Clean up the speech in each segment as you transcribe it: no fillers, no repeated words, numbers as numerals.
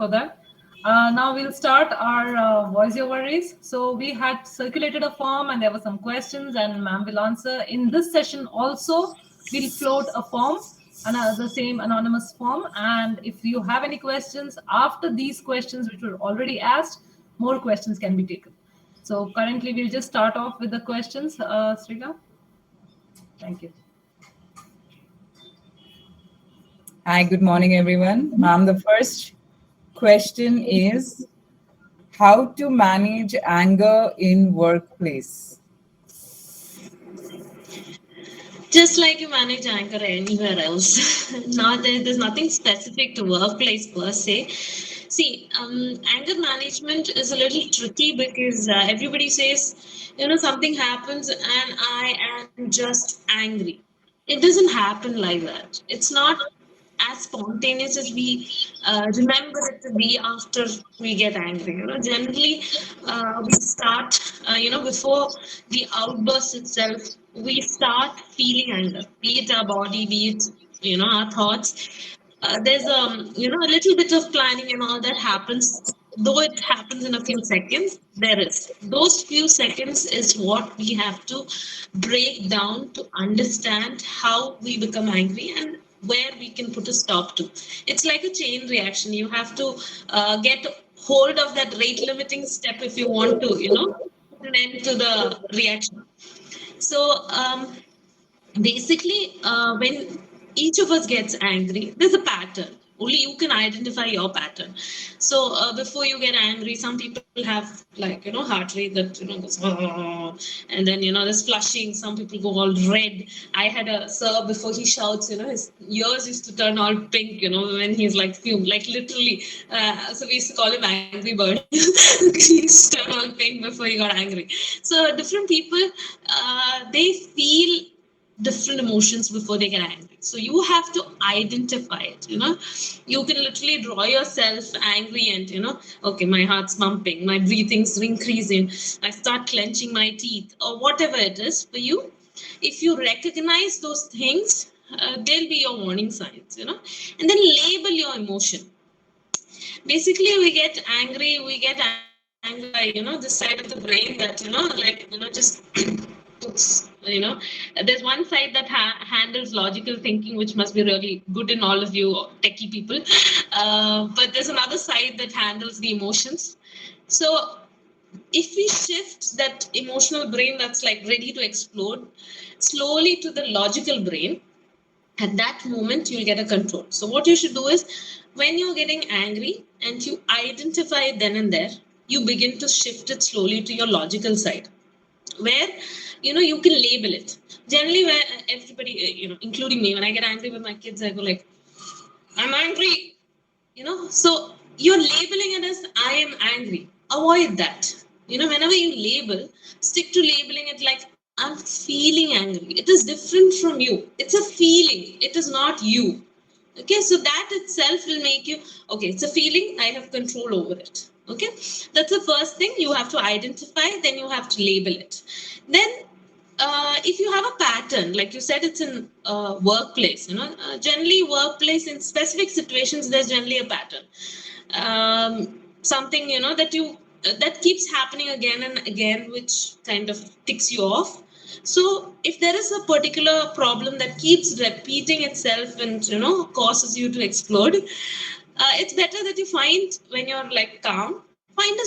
for that. Now we'll start our voice over race. So we had circulated a form and there were some questions and ma'am will answer. In this session also, we'll float a form and the same anonymous form. And if you have any questions after these questions, which were already asked, more questions can be taken. So currently we'll just start off with the questions. Sriga? Thank you. Hi, good morning, everyone. Ma'am, the first question is how to manage anger in workplace. Just like you manage anger anywhere else. There's nothing specific to workplace per se. See, anger management is a little tricky because everybody says, something happens and I am just angry. It doesn't happen like that. It's not as spontaneous as we remember it to be after we get angry. Generally, we start, before the outburst itself, we start feeling anger, be it our body, be it, our thoughts. There's a little bit of planning and all that happens. Though it happens in a few seconds, there is those few seconds is what we have to break down to understand how we become angry and where we can put a stop to. It's like a chain reaction. You have to get hold of that rate limiting step if you want to, put an end to the reaction. So basically, when each of us gets angry, there's a pattern. Only you can identify your pattern. So before you get angry, some people have like heart rate that goes, "Oh," and then there's flushing. Some people go all red. I had a sir before he shouts, his ears used to turn all pink. When he's like fume, like literally. So we used to call him Angry Bird. He used to turn all pink before he got angry. So different people, they feel different emotions before they get angry. So you have to identify it. You can literally draw yourself angry and okay, my heart's pumping, my breathing's increasing, I start clenching my teeth, or whatever it is for you. If you recognize those things, they'll be your warning signs, and then label your emotion. Basically, we get angry by this side of the brain that just there's one side that handles logical thinking, which must be really good in all of you techie people, but there's another side that handles the emotions. So if we shift that emotional brain that's like ready to explode slowly to the logical brain, at that moment you'll get a control. So what you should do is, when you're getting angry and you identify it then and there, you begin to shift it slowly to your logical side, where you can label it. Generally, where everybody, including me, when I get angry with my kids, I go like, I'm angry, so you're labeling it as I am angry. Avoid that. Whenever you label, stick to labeling it like I'm feeling angry. It is different from you. It's a feeling. It is not you. Okay, so that itself will make you, okay, it's a feeling, I have control over it. Okay, that's the first thing you have to identify, then you have to label it. Then if you have a pattern, like you said, it's in workplace, generally workplace, in specific situations, there's generally a pattern. Something, that keeps happening again and again, which kind of ticks you off. So if there is a particular problem that keeps repeating itself and causes you to explode, it's better that you find, when you're like calm, find a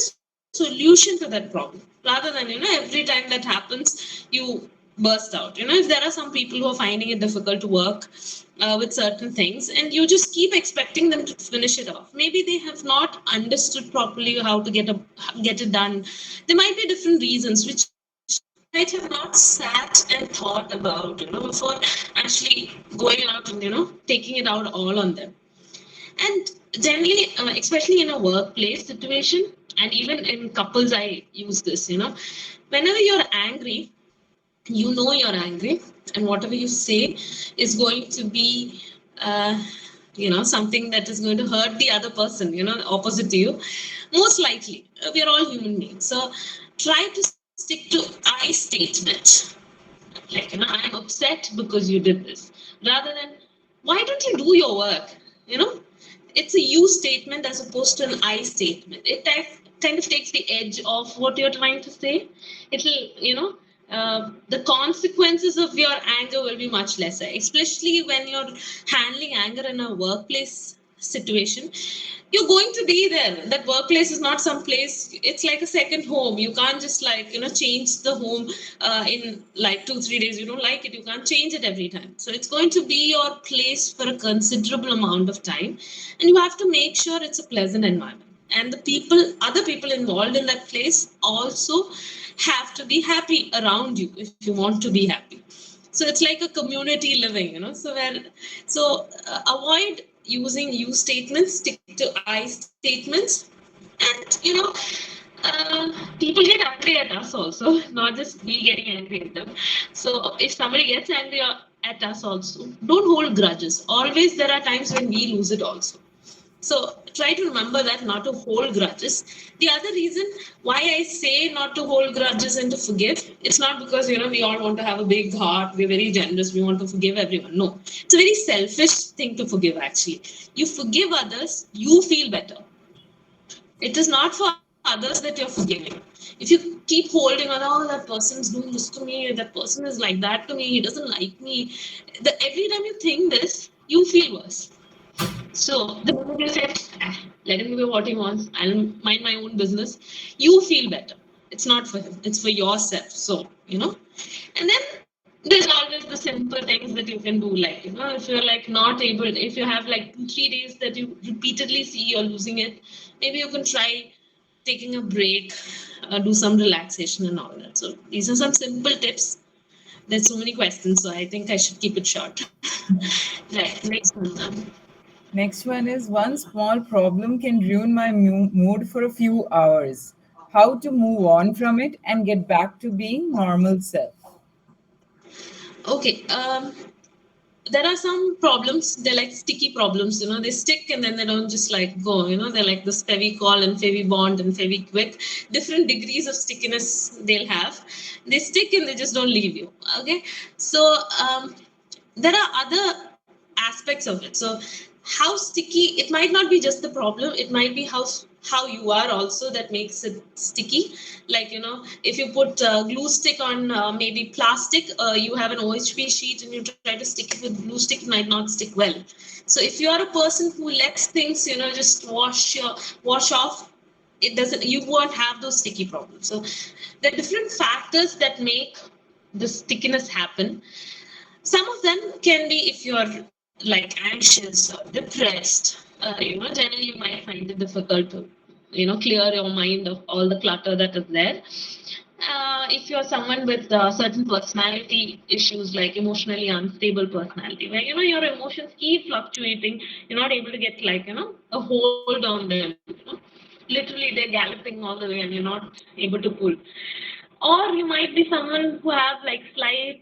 solution to that problem, rather than every time that happens you burst out. If there are some people who are finding it difficult to work with certain things, and you just keep expecting them to finish it off, maybe they have not understood properly how to get it done. There might be different reasons which you might have not sat and thought about before actually going out and taking it out all on them. And generally, especially in a workplace situation, and even in couples, I use this, whenever you're angry, you're angry, and whatever you say is going to be, something that is going to hurt the other person, opposite to you. Most likely, we are all human beings. So try to stick to I statement. Like, I'm upset because you did this, rather than, why don't you do your work? it's a you statement as opposed to an I statement. It kind of takes the edge off what you're trying to say. It'll, the consequences of your anger will be much lesser, especially when you're handling anger in a workplace situation. You're going to be there. That workplace is not some place, it's like a second home. You can't just change the home in like 2-3 days. You don't like it, you can't change it every time. So it's going to be your place for a considerable amount of time, and you have to make sure it's a pleasant environment, and the other people involved in that place also have to be happy around you if you want to be happy. So it's like a community living, avoid using you statements, stick to I statements. And people get angry at us also, not just we getting angry at them. So if somebody gets angry at us also, don't hold grudges. Always there are times when we lose it also. So try to remember that, not to hold grudges. The other reason why I say not to hold grudges and to forgive, it's not because, we all want to have a big heart, we're very generous, we want to forgive everyone. No, it's a very selfish thing to forgive actually. You forgive others, you feel better. It is not for others that you're forgiving. If you keep holding on, oh, that person's doing this to me, that person is like that to me, he doesn't like me. Every time you think this, you feel worse. So the moment you say, let him do what he wants, I'll mind my own business, you feel better. It's not for him, it's for yourself. So, and then there's always the simple things that you can do, like, if you're like not able, if you have like 2-3 days that you repeatedly see you're losing it, maybe you can try taking a break, do some relaxation and all that. So these are some simple tips. There's so many questions, so I think I should keep it short. Right, next one. Next one is, one small problem can ruin my mood for a few hours. How to move on from it and get back to being normal self? Okay. There are some problems, they're like sticky problems, they stick and then they don't just like go, they're like this Fevicol and Fevibond and Feviquick, different degrees of stickiness they'll have. They stick and they just don't leave you. Okay. So there are other aspects of it. So how sticky, it might not be just the problem, it might be how you are also that makes it sticky. Like, if you put glue stick on maybe plastic, you have an OHP sheet and you try to stick it with glue stick, it might not stick well. So if you are a person who lets things, just wash off, you won't have those sticky problems. So there are different factors that make the stickiness happen. Some of them can be if you're like anxious or depressed, generally you might find it difficult to, clear your mind of all the clutter that is there. If you're someone with certain personality issues, like emotionally unstable personality, where, your emotions keep fluctuating, you're not able to get like, a hold on them, literally they're galloping all the way and you're not able to pull. Or you might be someone who have like slight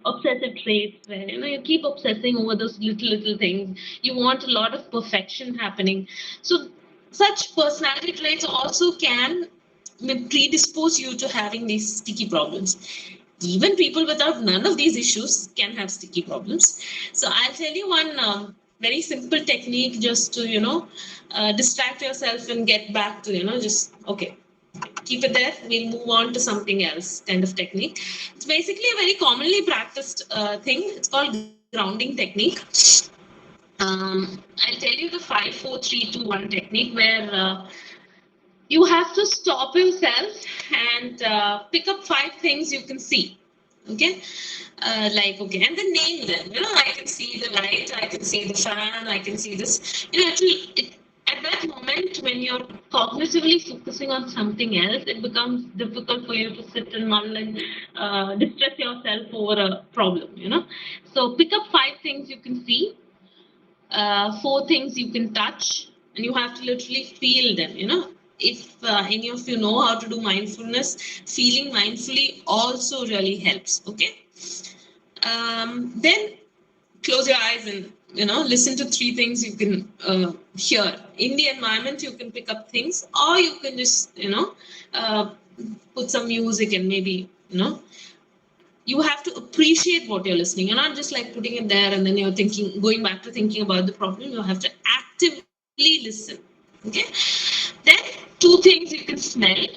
obsessive traits where you keep obsessing over those little things. You want a lot of perfection happening. So such personality traits also can predispose you to having these sticky problems. Even people without none of these issues can have sticky problems. So I'll tell you one very simple technique just to distract yourself and get back to just okay, keep it there, we'll move on to something else kind of technique. It's basically a very commonly practiced thing. It's called grounding technique. I'll tell you the 5-4-3-2-1 technique, where you have to stop yourself and pick up 5 things you can see. Okay, and then name them. I can see the light, I can see the fan, I can see this. At that moment, when you're cognitively focusing on something else, it becomes difficult for you to sit and mull and distress yourself over a problem. So pick up 5 things you can see, 4 things you can touch, and you have to literally feel them. If any of you know how to do mindfulness, feeling mindfully also really helps. Okay. Then close your eyes and listen to 3 things you can hear in the environment. You can pick up things, or you can just put some music and maybe you have to appreciate what you're listening. You're not just like putting it there and then you're going back to thinking about the problem. You have to actively listen. Okay. Then two things you can smell.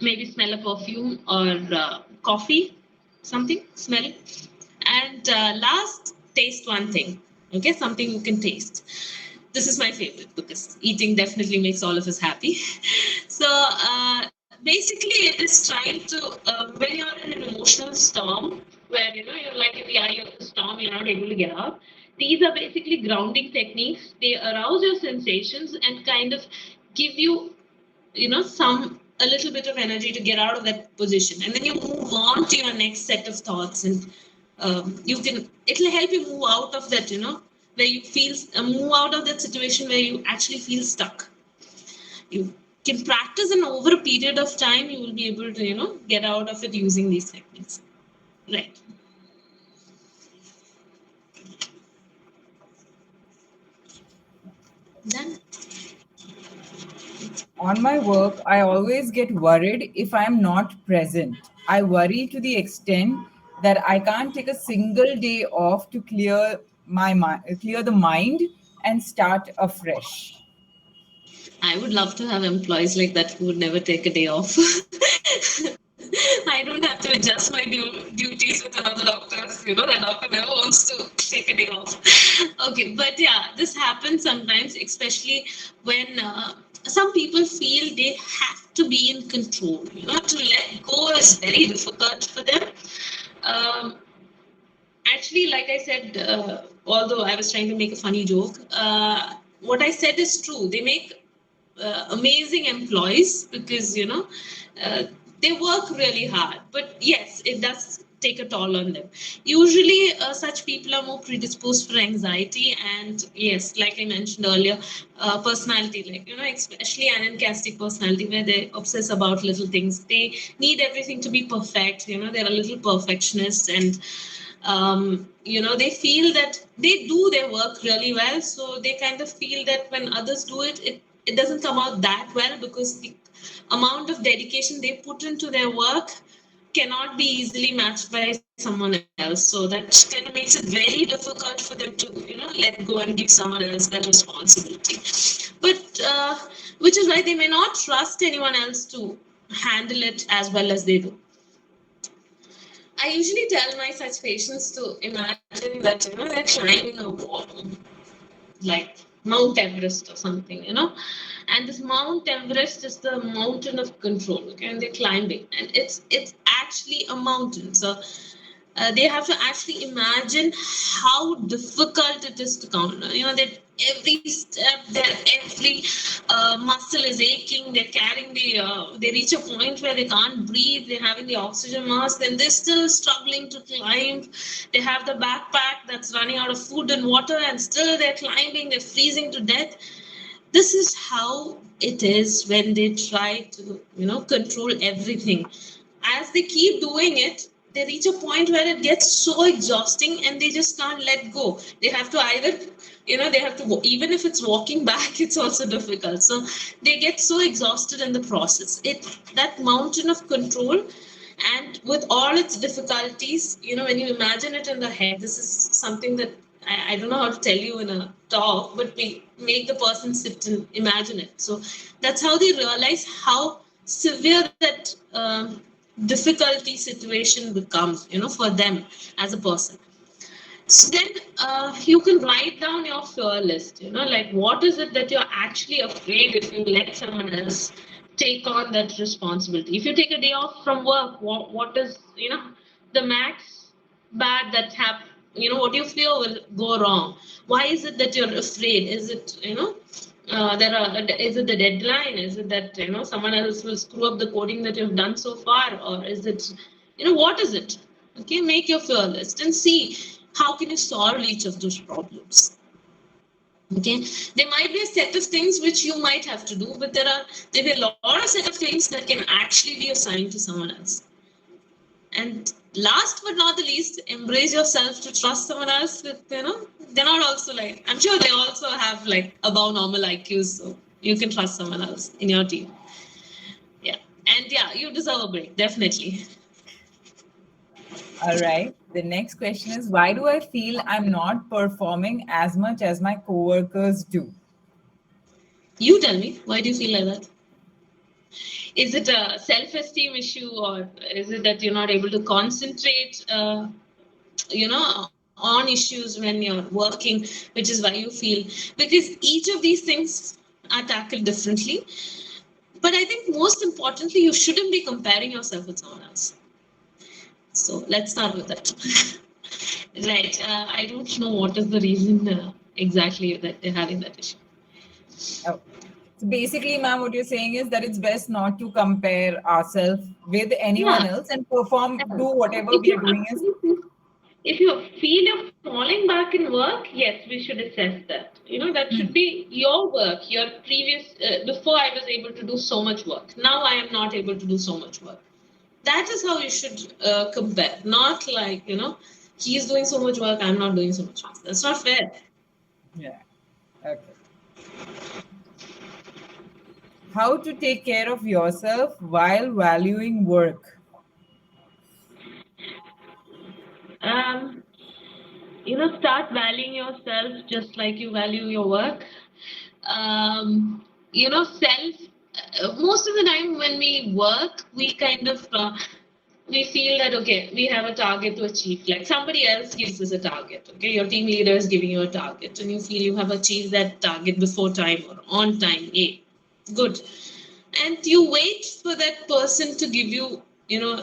Maybe smell a perfume or coffee, something, smell. And last, taste one thing. Okay, something you can taste. This is my favorite because eating definitely makes all of us happy. So basically, it is trying to when you're in an emotional storm where you're like in the eye of the storm, you're not able to get out. These are basically grounding techniques. They arouse your sensations and kind of give you some a little bit of energy to get out of that position, and then you move on to your next set of thoughts, and it'll help you move out of that, where you feel move out of that situation where you actually feel stuck. You can practice, and over a period of time you will be able to get out of it using these techniques, right? Done. On my work, I always get worried if I'm not present. I worry to the extent that I can't take a single day off to clear the mind and start afresh. I would love to have employees like that who would never take a day off. I don't have to adjust my duties with another doctor. That doctor never wants to take a day off. Okay, but yeah, this happens sometimes, especially when some people feel they have to be in control. To let go is very difficult for them. Um, Actually, like I said, although I was trying to make a funny joke, what I said is true. They make amazing employees because uh, they work really hard, but yes, it does take a toll on them. Usually such people are more predisposed for anxiety, and yes, like I mentioned earlier, personality, like especially anancastic personality, where they obsess about little things. They need everything to be perfect. They're a little perfectionist, and they feel that they do their work really well, so they kind of feel that when others do it doesn't come out that well because the amount of dedication they put into their work cannot be easily matched by someone else. So that kind of makes it very difficult for them to let go and give someone else that responsibility. But which is why they may not trust anyone else to handle it as well as they do. I usually tell my such patients to imagine that they're climbing a wall, like Mount Everest or something, and this Mount Everest is the mountain of control, okay, and they're climbing, and it's actually a mountain. So they have to actually imagine how difficult it is to count. That every step, that every muscle is aching. They're carrying they reach a point where they can't breathe. They're having the oxygen mask, and they're still struggling to climb. They have the backpack that's running out of food and water, and still they're climbing. They're freezing to death. This is how it is when they try to control everything. As they keep doing it, they reach a point where it gets so exhausting and they just can't let go. They have to either they have to even if it's walking back, it's also difficult. So they get so exhausted in the process. That mountain of control, and with all its difficulties, when you imagine it in the head, this is something that I don't know how to tell you in a talk, but we make the person sit and imagine it. So that's how they realize how severe that difficulty situation becomes, for them as a person. So then you can write down your fear list, like what is it that you're actually afraid if you let someone else take on that responsibility. If you take a day off from work, what is, the max bad that happen, what you fear will go wrong. Why is it that you're afraid? Is it, is it the deadline? Is it that, someone else will screw up the coding that you've done so far? Or is it, what is it? Okay, make your fear list and see how can you solve each of those problems. Okay, there might be a set of things which you might have to do, but there be a lot of set of things that can actually be assigned to someone else. And last but not the least, embrace yourself to trust someone else with, they're not also like, I'm sure they also have like above normal IQs, so you can trust someone else in your team. Yeah. And yeah, you deserve a break, definitely. All right. The next question is, why do I feel I'm not performing as much as my coworkers do? You tell me, why do you feel like that? Is it a self-esteem issue, or is it that you're not able to concentrate, on issues when you're working, which is why you feel? Because each of these things are tackled differently. But I think most importantly, you shouldn't be comparing yourself with someone else. So let's start with that. Right. I don't know what is the reason exactly that they're having that issue. Oh. So basically, ma'am, what you're saying is that it's best not to compare ourselves with anyone Yeah. else and perform, do whatever If we are you doing is. if you feel you're falling back in work, yes, we should assess that. That should be your work, your previous. Before I was able to do so much work. Now I am not able to do so much work. That is how you should compare. Not like he's doing so much work, I'm not doing so much work. That's not fair. Yeah. Okay. How to take care of yourself while valuing work? Um, Start valuing yourself just like you value your work. Self. Most of the time when we work, we kind of we feel that okay, we have a target to achieve. Like somebody else gives us a target. Okay, your team leader is giving you a target, and you feel you have achieved that target before time or on time. Yay, good. And you wait for that person to give you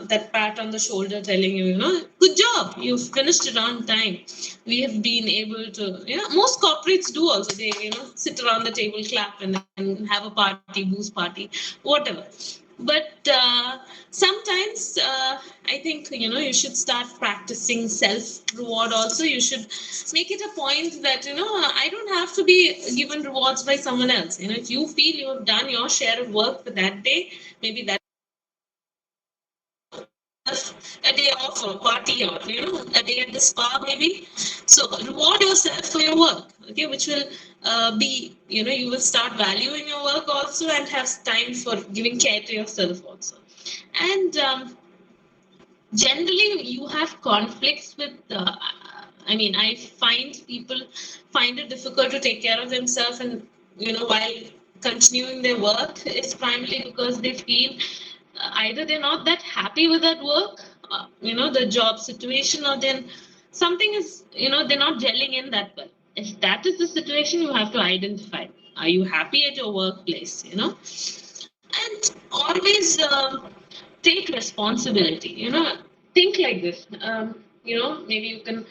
that pat on the shoulder telling you good job, you've finished it on time. We have been able to most corporates do also. They sit around the table, clap, and then have a party, booze party, whatever. But sometimes I think you should start practicing self reward also. You should make it a point that I don't have to be given rewards by someone else. If you feel you have done your share of work for that day, maybe that a day off or party, or a day at the spa maybe. So reward yourself for your work, okay, which will be you will start valuing your work also, and have time for giving care to yourself also. And generally you have conflicts with I find people find it difficult to take care of themselves, and while continuing their work, it's primarily because they feel either they're not that happy with that work, the job situation, or then something is they're not gelling in that well. If that is the situation, you have to identify, are you happy at your workplace, and always take responsibility. Think like this. Maybe you can.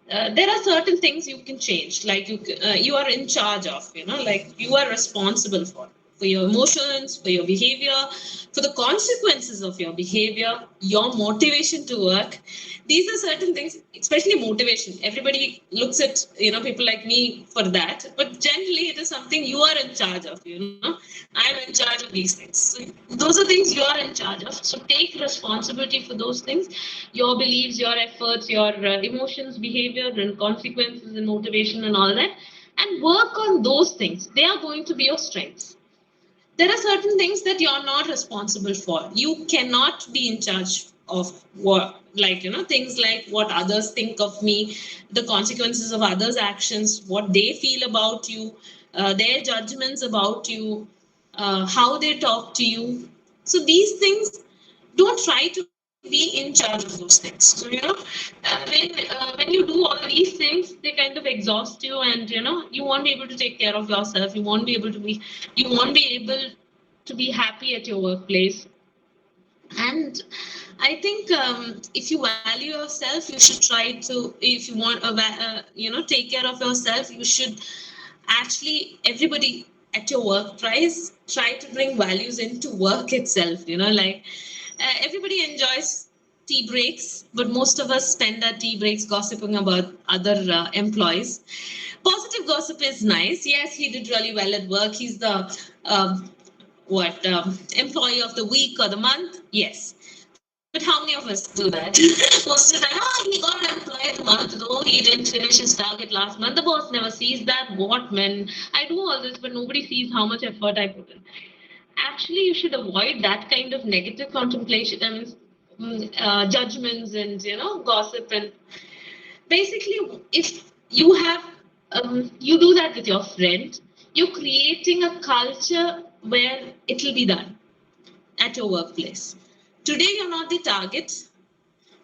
There are certain things you can change, like you are in charge of. Like you are responsible for your emotions, for your behavior, for the consequences of your behavior, your motivation to work. These are certain things, especially motivation. Everybody looks at people like me for that, but generally it is something you are in charge of. I'm in charge of these things. So those are things you are in charge of. So take responsibility for those things, your beliefs, your efforts, your emotions, behavior, and consequences, and motivation, and all that, and work on those things. They are going to be your strengths. There are certain things that you're not responsible for. You cannot be in charge of what, like things like what others think of me, the consequences of others' actions, what they feel about you, their judgments about you, how they talk to you. So these things, don't try to be in charge of those things. So when you do all these things, they kind of exhaust you, and you won't be able to take care of yourself. You won't be able to be happy at your workplace. And I think if you value yourself, you should try to, if you want take care of yourself, you should actually, everybody at your workplace, try to bring values into work itself. Like everybody enjoys tea breaks, but most of us spend our tea breaks gossiping about other employees. Positive gossip is nice. Yes, he did really well at work. He's the employee of the week or the month. Yes. But how many of us do that? Most of the time, he got an employee of the month, though he didn't finish his target last month. The boss never sees that. What, man? I do all this, but nobody sees how much effort I put in. Actually, you should avoid that kind of negative contemplation. Judgments and gossip. And basically, if you have you do that with your friend, you're creating a culture where it will be done at your workplace. Today, you're not the target.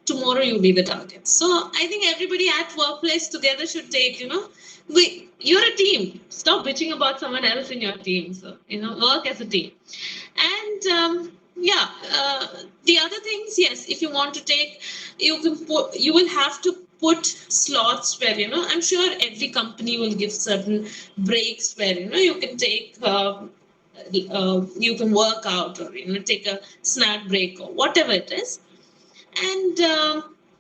Tomorrow, you'll be the target. So I think everybody at workplace together should take, you're a team. Stop bitching about someone else in your team. So, work as a team. And the other things, yes, if you want to take, you will have to put slots where, I'm sure every company will give certain breaks where, you can take, you can work out or, take a snack break or whatever it is. And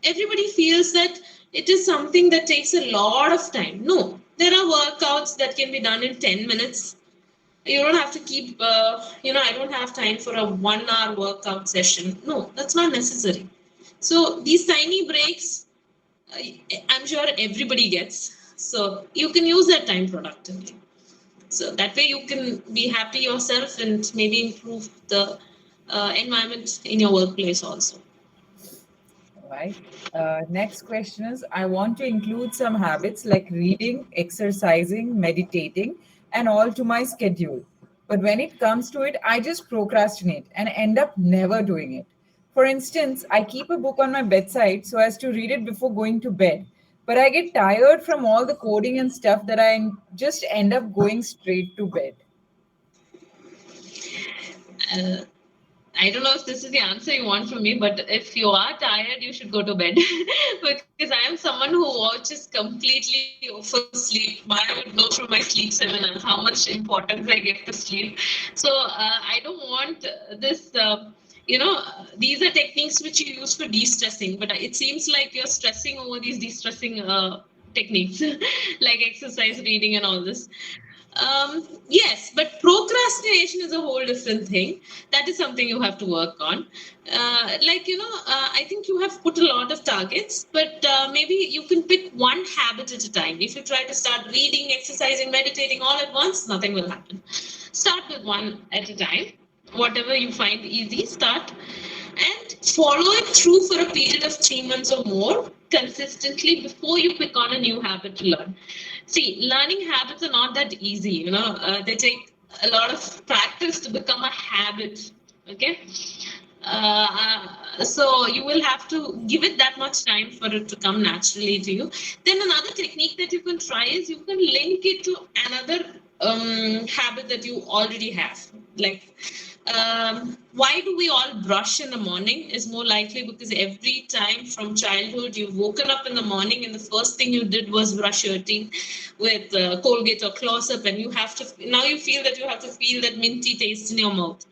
everybody feels that it is something that takes a lot of time. No, there are workouts that can be done in 10 minutes. You don't have to keep, I don't have time for a 1 hour workout session. No, that's not necessary. So these tiny breaks, I'm sure everybody gets. So you can use that time productively. So that way you can be happy yourself and maybe improve the environment in your workplace also. Right. Next question is, I want to include some habits like reading, exercising, meditating, and all to my schedule. But when it comes to it, I just procrastinate and end up never doing it. For instance, I keep a book on my bedside so as to read it before going to bed. But I get tired from all the coding and stuff that I just end up going straight to bed. Uh, I don't know if this is the answer you want from me, but if you are tired, you should go to bed because I am someone who watches completely for sleep. I would know from my sleep seminars how much importance I give to sleep. So I don't want this. These are techniques which you use for de-stressing, but it seems like you're stressing over these de-stressing techniques like exercise, reading, and all this. Yes, but procrastination is a whole different thing. That is something you have to work on. I think you have put a lot of targets, but maybe you can pick one habit at a time. If you try to start reading, exercising, meditating all at once, nothing will happen. Start with one at a time. Whatever you find easy, start and follow it through for a period of 3 months or more consistently before you pick on a new habit to learn. See, learning habits are not that easy, they take a lot of practice to become a habit. Okay. So you will have to give it that much time for it to come naturally to you. Then another technique that you can try is you can link it to another habit that you already have. Like, why do we all brush in the morning is more likely because every time from childhood you've woken up in the morning and the first thing you did was brush your teeth with Colgate or Close-Up, and you have to, now you feel that you have to feel that minty taste in your mouth.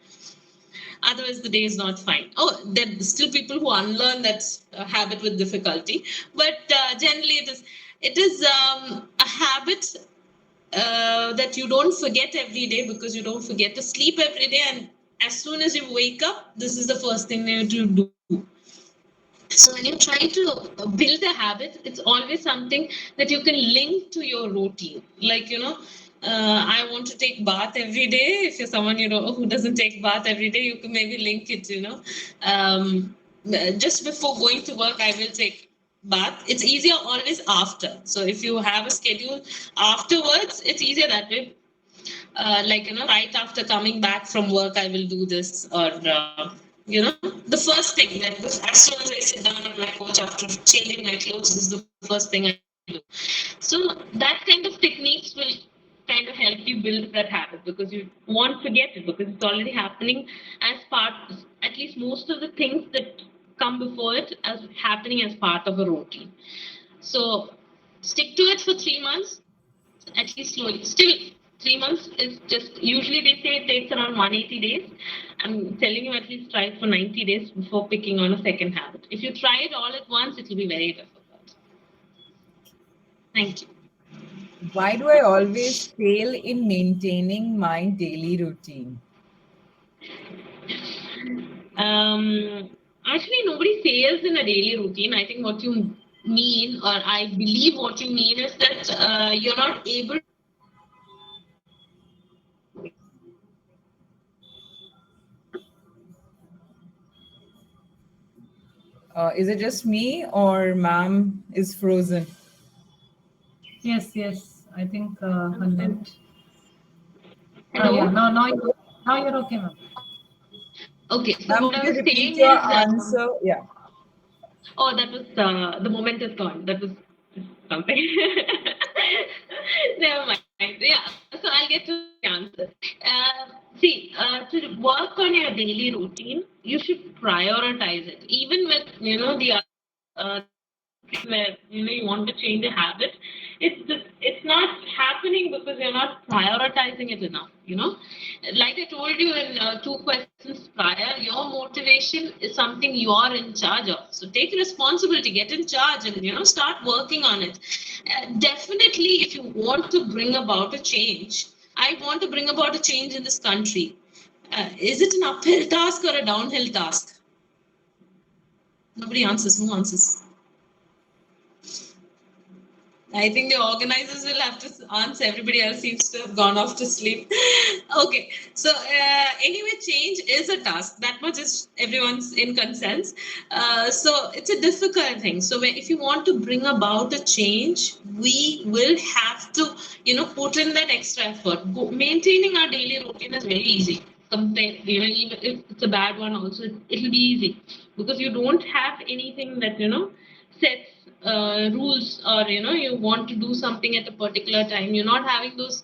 Otherwise, the day is not fine. Oh, there are still people who unlearn that habit with difficulty, but generally it is a habit that you don't forget every day because you don't forget to sleep every day. And as soon as you wake up, this is the first thing you have to do. So when you try to build a habit, it's always something that you can link to your routine. Like, I want to take bath every day. If you're someone, who doesn't take bath every day, you can maybe link it, just before going to work, I will take bath. It's easier always after. So if you have a schedule afterwards, it's easier that way. Right after coming back from work, I will do this, or the first thing that as soon as I sit down on my couch after changing my clothes, this is the first thing I do. So that kind of techniques will kind of help you build that habit because you won't forget it because it's already happening as part, at least most of the things that come before it as happening as part of a routine. So stick to it for 3 months, at least slowly. Still, 3 months is just, usually they say it takes around 180 days. I'm telling you, at least try it for 90 days before picking on a second habit. If you try it all at once, it will be very difficult. Thank you. Why do I always fail in maintaining my daily routine? Actually, nobody fails in a daily routine. I think what you mean, or I believe what you mean, is that you're not able to follow it Is it just me or ma'am is frozen? Yes, yes. I think her net. Yeah. Hello? Now you're okay, ma'am. Okay, so Ma'am, what could I you was repeat saying your is, answer? Yeah. oh, that was the moment is gone. That was something. Never mind. Yeah, so I'll get to the answer. See, to work on your daily routine, you should prioritize it. Even with the the routine where you want to change a habit, it's not happening because you're not prioritizing it enough. Like I told you in two questions prior, your motivation is something you are in charge of. So take responsibility, get in charge, and start working on it. Definitely, if you want to bring about a change, I want to bring about a change in this country. Is it an uphill task or a downhill task? Nobody answers. No answers. I think the organizers will have to answer. Everybody else seems to have gone off to sleep. Okay, so anyway, change is a task. That much is everyone's in consent. So it's a difficult thing. So if you want to bring about a change, we will have to, put in that extra effort. Maintaining our daily routine is very easy. Compare, even if it's a bad one, also it'll be easy because you don't have anything that sets rules, or you want to do something at a particular time, you're not having those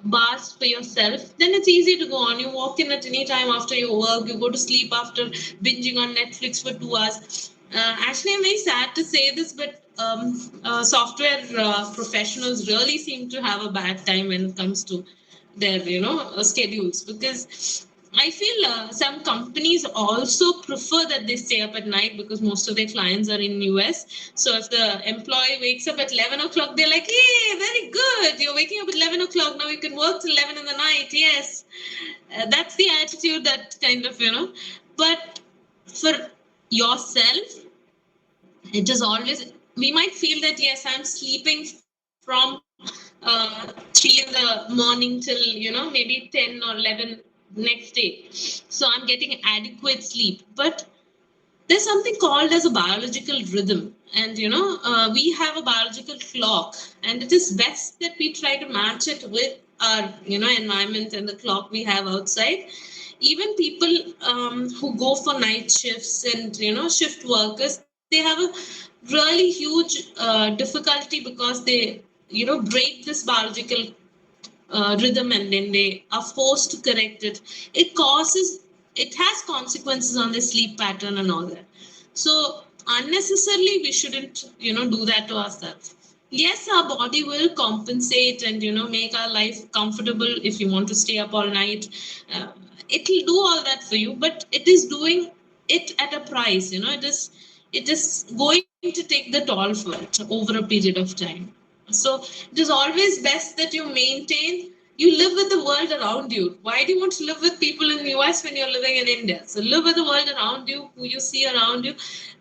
bars for yourself, then it's easy to go on. You walk in at any time after your work, you go to sleep after binging on Netflix for 2 hours. Actually, I'm very sad to say this, but software professionals really seem to have a bad time when it comes to their schedules, because I feel some companies also prefer that they stay up at night because most of their clients are in US. So if the employee wakes up at 11 o'clock, they're like, hey, very good. You're waking up at 11 o'clock. Now you can work till 11 in the night. Yes. That's the attitude that kind of, but for yourself, it is always, we might feel that, yes, I'm sleeping from 3 in the morning till maybe 10 or 11 next day, so I'm getting adequate sleep. But there's something called as a biological rhythm, and we have a biological clock, and it is best that we try to match it with our environment and the clock we have outside. Even people who go for night shifts and shift workers, they have a really huge difficulty because they break this biological rhythm, and then they are forced to correct it. It has consequences on their sleep pattern and all that. So unnecessarily we shouldn't do that to ourselves. Yes, our body will compensate and make our life comfortable. If you want to stay up all night, uh, it will do all that for you, but it is doing it at a price. It is going to take the toll for it over a period of time. So it is always best that you maintain, you live with the world around you. Why do you want to live with people in the US when you're living in India? So live with the world around you, who you see around you.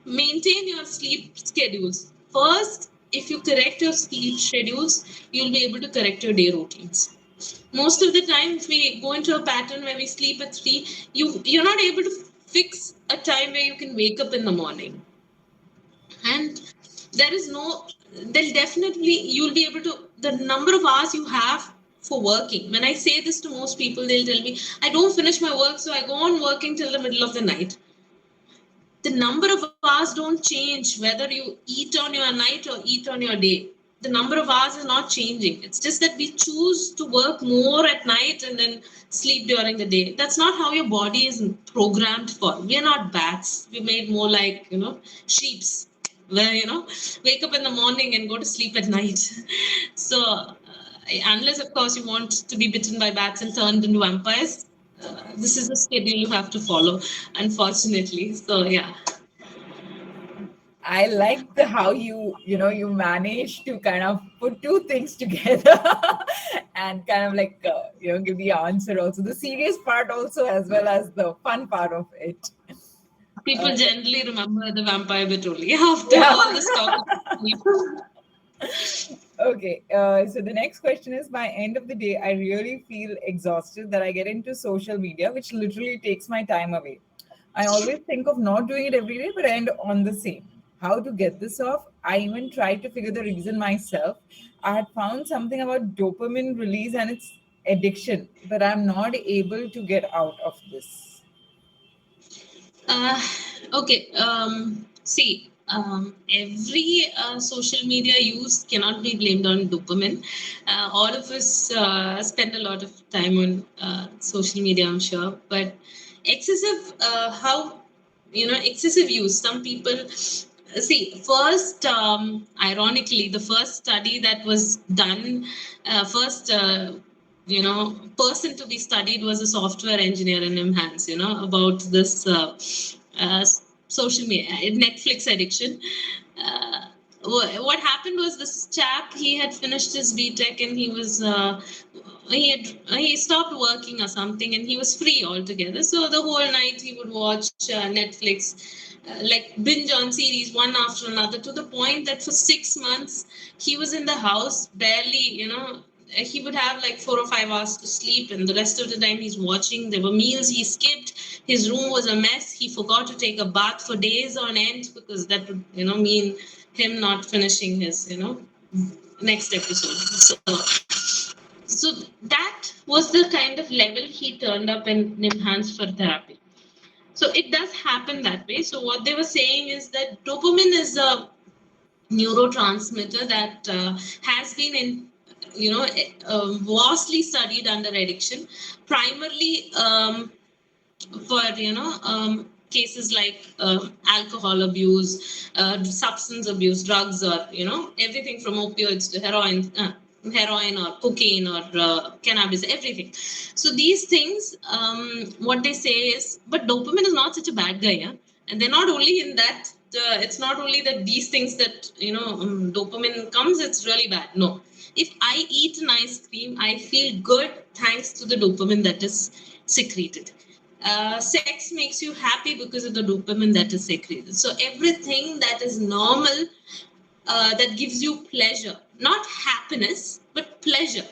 Maintain your sleep schedules. First, if you correct your sleep schedules, you'll be able to correct your day routines. Most of the time, if we go into a pattern where we sleep at 3, you're not able to fix a time where you can wake up in the morning. And there is no, then definitely you'll be able to, the number of hours you have for working, when I say this to most people, they'll tell me, I don't finish my work, so I go on working till the middle of the night. The number of hours don't change whether you eat on your night or eat on your day. The number of hours is not changing. It's just that we choose to work more at night and then sleep during the day. That's not how your body is programmed for. We are not bats. We're made more like sheeps, where wake up in the morning and go to sleep at night. So unless of course you want to be bitten by bats and turned into vampires, this is the schedule you have to follow, unfortunately. So yeah. I like the how you manage to kind of put two things together and kind of like give the answer also, the serious part also as well as the fun part of it. People generally remember the vampire bit only after Yeah. all this talk. Okay, so the next question is, by end of the day, I really feel exhausted that I get into social media, which literally takes my time away. I always think of not doing it every day, but end on the same. How to get this off? I even tried to figure the reason myself. I had found something about dopamine release, and it's addiction that I'm not able to get out of this? Uh, okay. Every social media use cannot be blamed on dopamine. All of us spend a lot of time on social media, I'm sure. But excessive, excessive use. Some people see. First, ironically, the first study that was done, first. Person to be studied was a software engineer in Imhans, about this uh, social media, Netflix addiction. Uh, what happened was this chap, he had finished his BTech and he stopped working or something and he was free altogether. So the whole night he would watch Netflix, like binge on series one after another, to the point that for 6 months he was in the house barely, he would have like 4 or 5 hours to sleep, and the rest of the time he's watching. There were meals he skipped. His room was a mess. He forgot to take a bath for days on end because that would, mean him not finishing his, next episode. So that was the kind of level he turned up in Nimhans for therapy. So it does happen that way. So what they were saying is that dopamine is a neurotransmitter that has been vastly studied under addiction, primarily for cases like alcohol abuse, substance abuse, drugs, or everything from opioids to heroin or cocaine or cannabis, everything. So these things, what they say is, but dopamine is not such a bad guy, yeah? And they're not only in that. It's not only that these things that dopamine comes, it's really bad. No, if I eat an ice cream, I feel good thanks to the dopamine that is secreted. Sex makes you happy because of the dopamine that is secreted. So everything that is normal, that gives you pleasure, not happiness, but pleasure,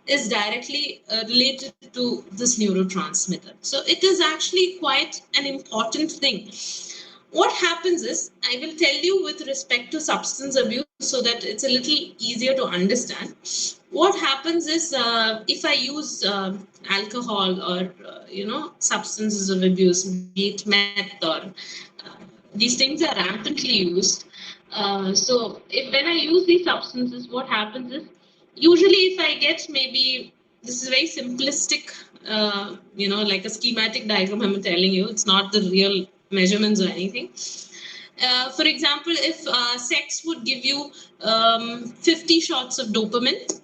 is directly related to this neurotransmitter. So it is actually quite an important thing. What happens is, I will tell you with respect to substance abuse so that it's a little easier to understand. What happens is, if I use alcohol or substances of abuse, be it meth or these things are rampantly used. When I use these substances, what happens is, usually if I get, maybe this is very simplistic, like a schematic diagram I'm telling you, it's not the real measurements or anything. For example, if sex would give you 50 shots of dopamine,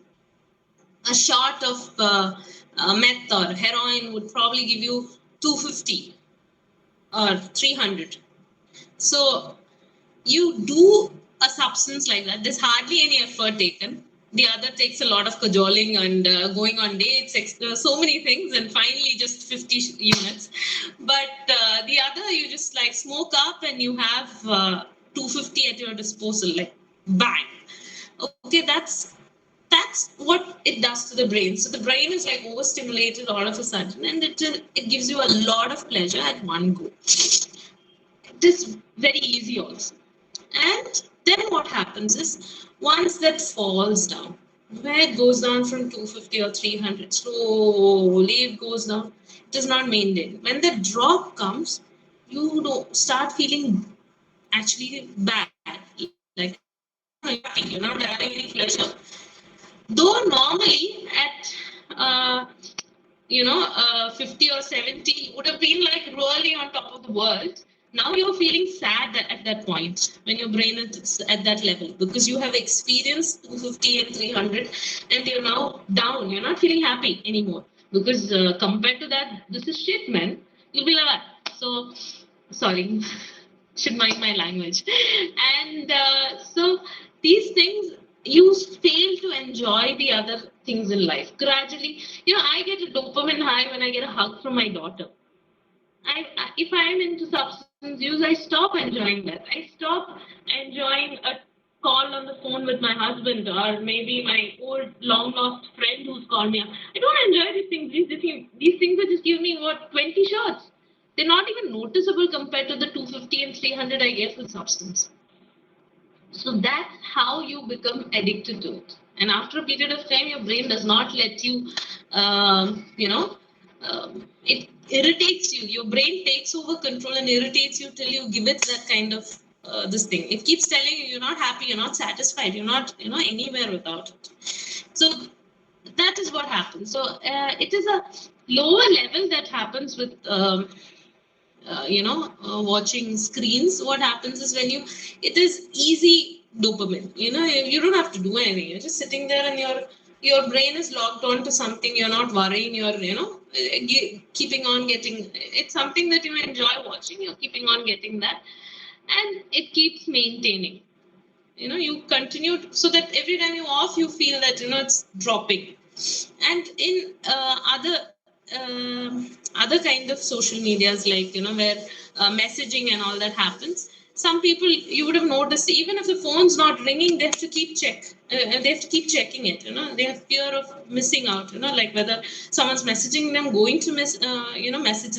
a shot of meth or heroin would probably give you 250 or 300. So you do a substance like that, there's hardly any effort taken. The other takes a lot of cajoling and going on dates, so many things, and finally just 50 units. But the other, you just like smoke up and you have 250 at your disposal, like bang. Okay, that's what it does to the brain. So the brain is like overstimulated all of a sudden, and it gives you a lot of pleasure at one go. It is very easy also. And then what happens is, once that falls down, where it goes down from 250 or 300, slowly it goes down. It is not maintained. When the drop comes, you don't start feeling actually bad. Like you're not having any pleasure. Though normally at 50 or 70, you would have been like really on top of the world. Now you're feeling sad at that point when your brain is at that level, because you have experienced 250 and 300 and you're now down. You're not feeling happy anymore, because compared to that, this is shit, man. You'll be like that. So, sorry, should mind my language. And so these things, you fail to enjoy the other things in life. Gradually, I get a dopamine high when I get a hug from my daughter. If I'm into substance use, I stop enjoying that. I stop enjoying a call on the phone with my husband, or maybe my old long lost friend who's called me up. I don't enjoy these things. These things are just giving me, what, 20 shots. They're not even noticeable compared to the 250 and 300 I get with substance. So that's how you become addicted to it. And after a period of time, your brain does not let you, it irritates you. Your brain takes over control and irritates you till you give it that kind of this thing. It keeps telling you you're not happy, you're not satisfied, you're not, anywhere without it. So that is what happens. So it is a lower level that happens with watching screens. What happens is when it is easy dopamine. You don't have to do anything. You're just sitting there and your brain is logged on to something. You're not worrying. You're keeping on getting. It's something that you enjoy watching. You're keeping on getting that, and it keeps maintaining. You continue so that every time you off, you feel that it's dropping. And in other kind of social medias, like where messaging and all that happens, some people, you would have noticed, even if the phone's not ringing, they have to keep checking it. They have fear of missing out. Like whether someone's messaging them, going to message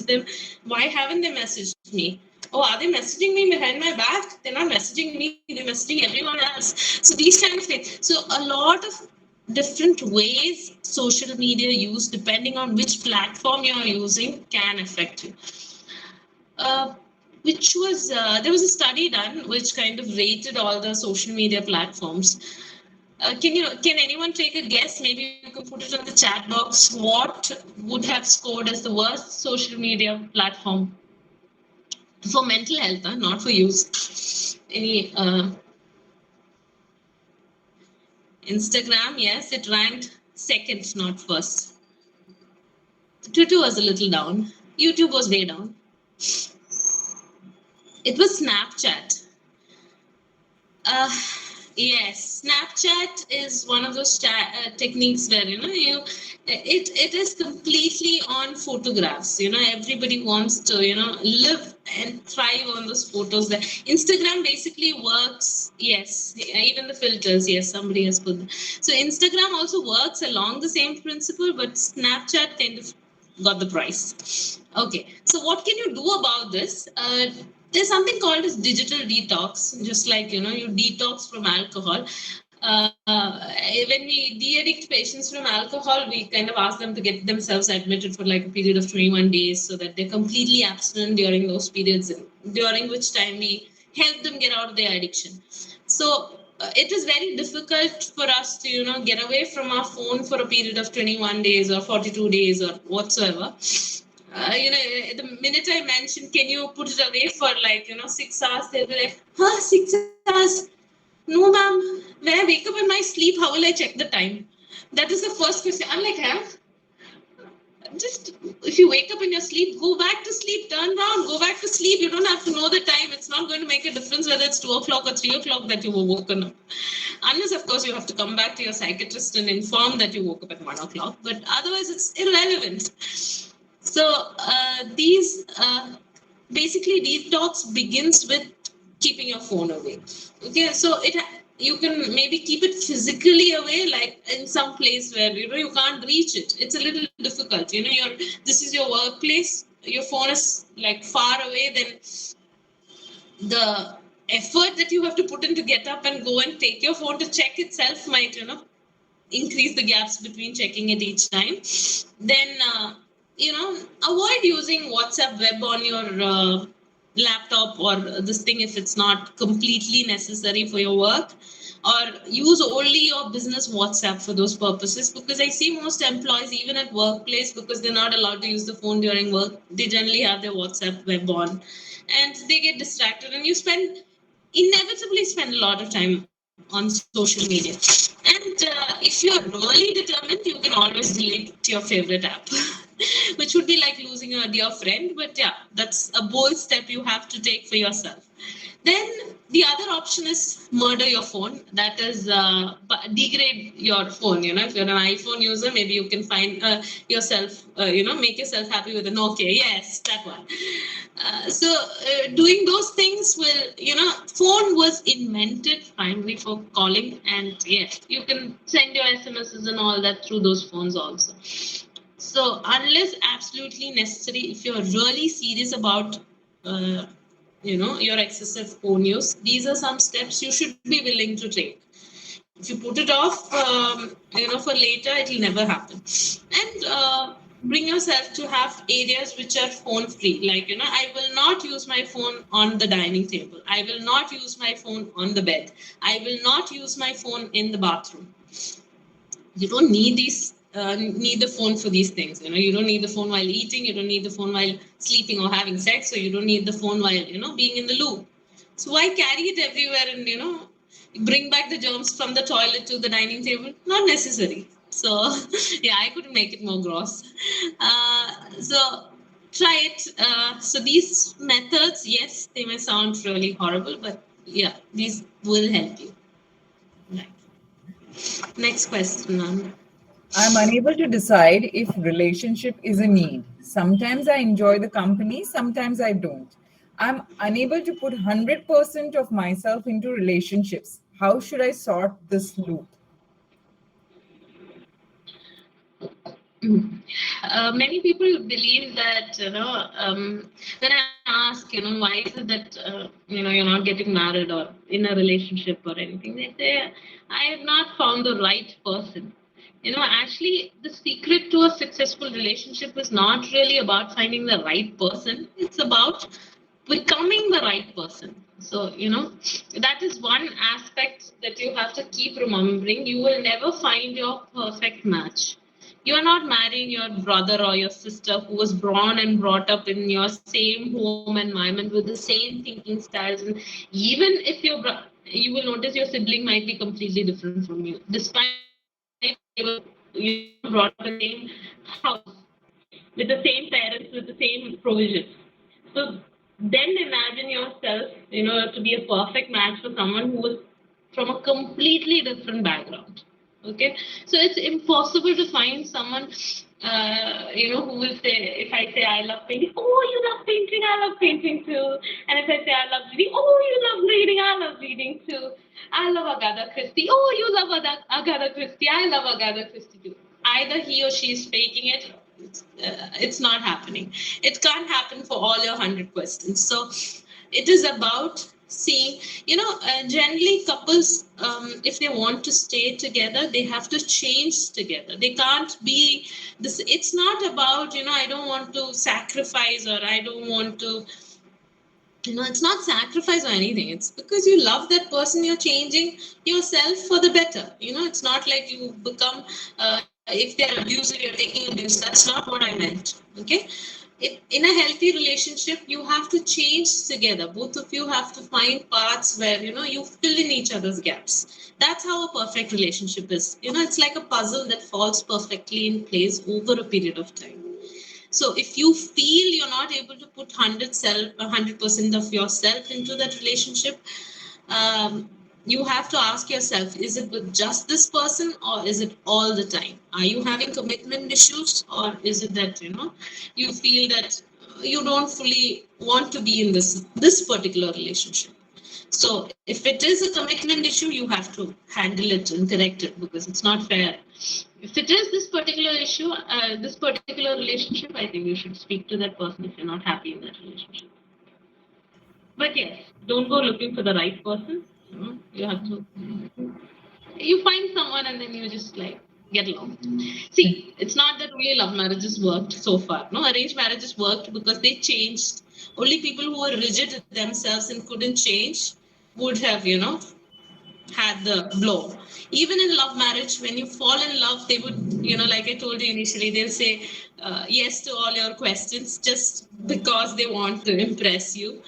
them. Why haven't they messaged me? Oh, are they messaging me behind my back? They're not messaging me, they're messaging everyone else. So these kind of things. So a lot of different ways social media used, depending on which platform you're using, can affect you. There was a study done which kind of rated all the social media platforms. Can anyone take a guess? Maybe you can put it on the chat box. What would have scored as the worst social media platform for mental health, not for use? Any Instagram? Yes, it ranked second, not first. Twitter was a little down. YouTube was way down. It was Snapchat. Yes, Snapchat is one of those techniques where it is completely on photographs. Everybody wants to live and thrive on those photos. There, Instagram basically works. Yes, even the filters. Yes, somebody has put them. So Instagram also works along the same principle, but Snapchat kind of got the price. Okay, so what can you do about this? There's something called as digital detox, just like you detox from alcohol. When we de-addict patients from alcohol, we kind of ask them to get themselves admitted for like a period of 21 days so that they're completely abstinent during those periods, during which time we help them get out of their addiction. So it is very difficult for us to get away from our phone for a period of 21 days or 42 days or whatsoever. The minute I mentioned, can you put it away for like 6 hours, they'll be like, 6 hours? No, ma'am. When I wake up in my sleep, how will I check the time? That is the first question. I'm like, just if you wake up in your sleep, go back to sleep, turn around, go back to sleep. You don't have to know the time. It's not going to make a difference whether it's 2 o'clock or 3 o'clock that you were woken up. Unless, of course, you have to come back to your psychiatrist and inform that you woke up at 1 o'clock. But otherwise, it's irrelevant. So basically detox begins with keeping your phone away. Okay, so you can maybe keep it physically away, like in some place where you can't reach it. It's a little difficult. This is your workplace. Your phone is like far away. Then the effort that you have to put in to get up and go and take your phone to check itself might increase the gaps between checking it each time. Then avoid using WhatsApp web on your laptop or this thing if it's not completely necessary for your work, or use only your business WhatsApp for those purposes, because I see most employees, even at workplace, because they're not allowed to use the phone during work, they generally have their WhatsApp web on and they get distracted, and you inevitably spend a lot of time on social media. And if you're really determined, you can always delete your favorite app, which would be like losing a dear friend. But yeah, that's a bold step you have to take for yourself. Then the other option is murder your phone. That is degrade your phone. If you're an iPhone user, maybe you can find yourself, make yourself happy with a Nokia. Yes, that one. Doing those things will, phone was invented primarily for calling, and yes, you can send your SMSs and all that through those phones also. So unless absolutely necessary, if you're really serious about your excessive phone use, these are some steps you should be willing to take. If you put it off, for later, it will never happen. And bring yourself to have areas which are phone free. Like, I will not use my phone on the dining table. I will not use my phone on the bed. I will not use my phone in the bathroom. You don't need the phone for these things. You don't need the phone while eating. You don't need the phone while sleeping or having sex. So you don't need the phone while being in the loo. So why carry it everywhere and bring back the germs from the toilet to the dining table? Not necessary. So yeah, I couldn't make it more gross. So try it. So these methods, yes, they may sound really horrible, but yeah, these will help you. Right. Next question, ma'am. I'm unable to decide if relationship is a need. Sometimes I enjoy the company, sometimes I don't. I'm unable to put 100% of myself into relationships. How should I sort this loop? Many people believe that when I ask why is it that you're not getting married or in a relationship or anything, they say I have not found the right person. Actually, the secret to a successful relationship is not really about finding the right person. It's about becoming the right person. So that is one aspect that you have to keep remembering. You will never find your perfect match. You are not marrying your brother or your sister who was born and brought up in your same home environment with the same thinking styles. And even if you will notice your sibling might be completely different from you, despite they were brought up in the same house with the same parents, with the same provisions. So then imagine yourself, to be a perfect match for someone who was from a completely different background. Okay, so it's impossible to find someone, who will say, if I say I love painting, oh, you love painting, I love painting too. And if I say I love reading, oh, you love reading, I love reading too. I love Agatha Christie, oh, you love Agatha Christie, I love Agatha Christie too. Either he or she is faking it. It's not happening. It can't happen for all your 100 questions. So it is about seeing, generally couples, if they want to stay together, they have to change together. They can't be this. It's not about, I don't want to sacrifice, or I don't want to, it's not sacrifice or anything. It's because you love that person, you're changing yourself for the better. It's not like you become, if they're abusive, you're taking abuse. That's not what I meant. Okay. In a healthy relationship, you have to change together. Both of you have to find parts where, you fill in each other's gaps. That's how a perfect relationship is. It's like a puzzle that falls perfectly in place over a period of time. So if you feel you're not able to put 100% of yourself into that relationship, you have to ask yourself, is it with just this person, or is it all the time? Are you having commitment issues, or is it that you feel that you don't fully want to be in this particular relationship? So if it is a commitment issue, you have to handle it and correct it, because it's not fair. If it is this particular issue, this particular relationship, I think you should speak to that person if you're not happy in that relationship. But yes, don't go looking for the right person. You have to, you find someone and then you just like get along. See, it's not that only love marriages worked so far. No, arranged marriages worked because they changed. Only people who were rigid themselves and couldn't change would have, had the blow. Even in love marriage, when you fall in love, they would, like I told you initially, they'll say yes to all your questions just because they want to impress you.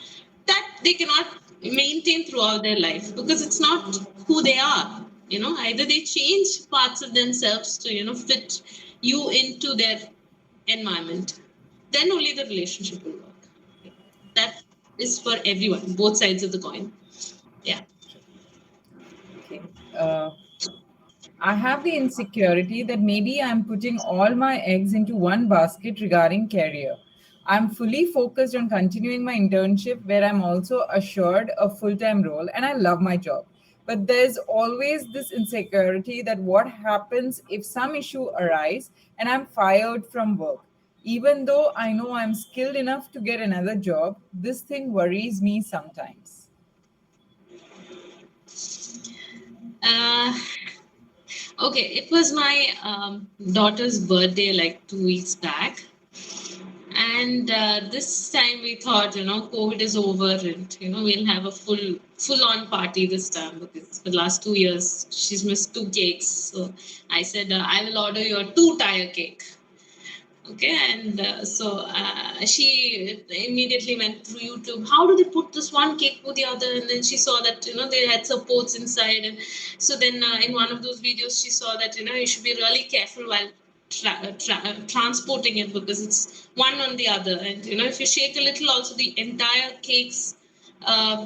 That they cannot maintain throughout their life, because it's not who they are. Either they change parts of themselves to, fit you into their environment. Then only the relationship will work. That is for everyone, both sides of the coin. Yeah. Okay. I have the insecurity that maybe I'm putting all my eggs into one basket regarding career. I'm fully focused on continuing my internship where I'm also assured a full time role and I love my job. But there's always this insecurity that what happens if some issue arises and I'm fired from work. Even though I know I'm skilled enough to get another job, this thing worries me sometimes. Uh, okay, it was my daughter's birthday like 2 weeks back. And this time we thought, COVID is over, and we'll have a full on party this time, because for the last 2 years she's missed two cakes. So I said, I will order your two tire cake. Okay, and she immediately went through YouTube. How do they put this one cake to the other? And then she saw that they had supports inside, and so then in one of those videos she saw that you should be really careful while transporting it, because it's one on the other, and if you shake a little, also the entire cake's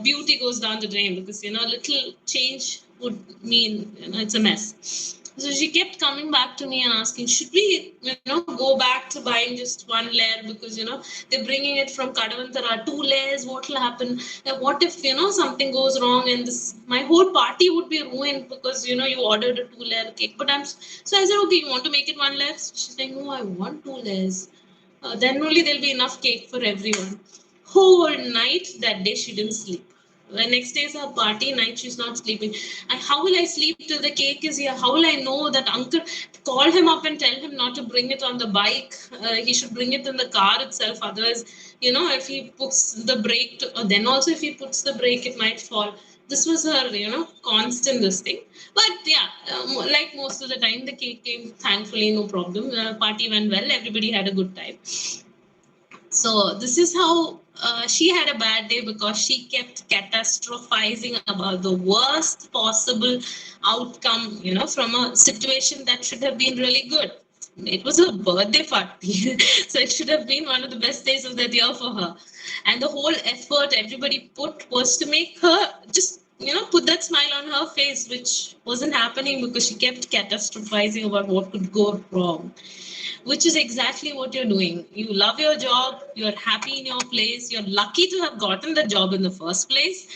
beauty goes down the drain, because little change would mean it's a mess. So she kept coming back to me and asking, should we, go back to buying just one layer, because, they're bringing it from Kadavantara, two layers, what will happen? What if, something goes wrong and my whole party would be ruined, because, you ordered a two-layer cake. So I said, okay, you want to make it one layer? She's saying, no, I want two layers. Then only there'll be enough cake for everyone. Whole night that day she didn't sleep. The next day is her party night, she's not sleeping. And how will I sleep till the cake is here? How will I know that uncle? Call him up and tell him not to bring it on the bike. He should bring it in the car itself. Otherwise, if he puts the brake, then also if he puts the brake, it might fall. This was her, constant this thing. But yeah, like most of the time, the cake came, thankfully, no problem. Party went well. Everybody had a good time. So this is how she had a bad day, because she kept catastrophizing about the worst possible outcome, from a situation that should have been really good. It was a birthday party, so it should have been one of the best days of that year for her. And the whole effort everybody put was to make her just put that smile on her face, which wasn't happening, because she kept catastrophizing about what could go wrong, which is exactly what you're doing. You love your job, you're happy in your place, you're lucky to have gotten the job in the first place,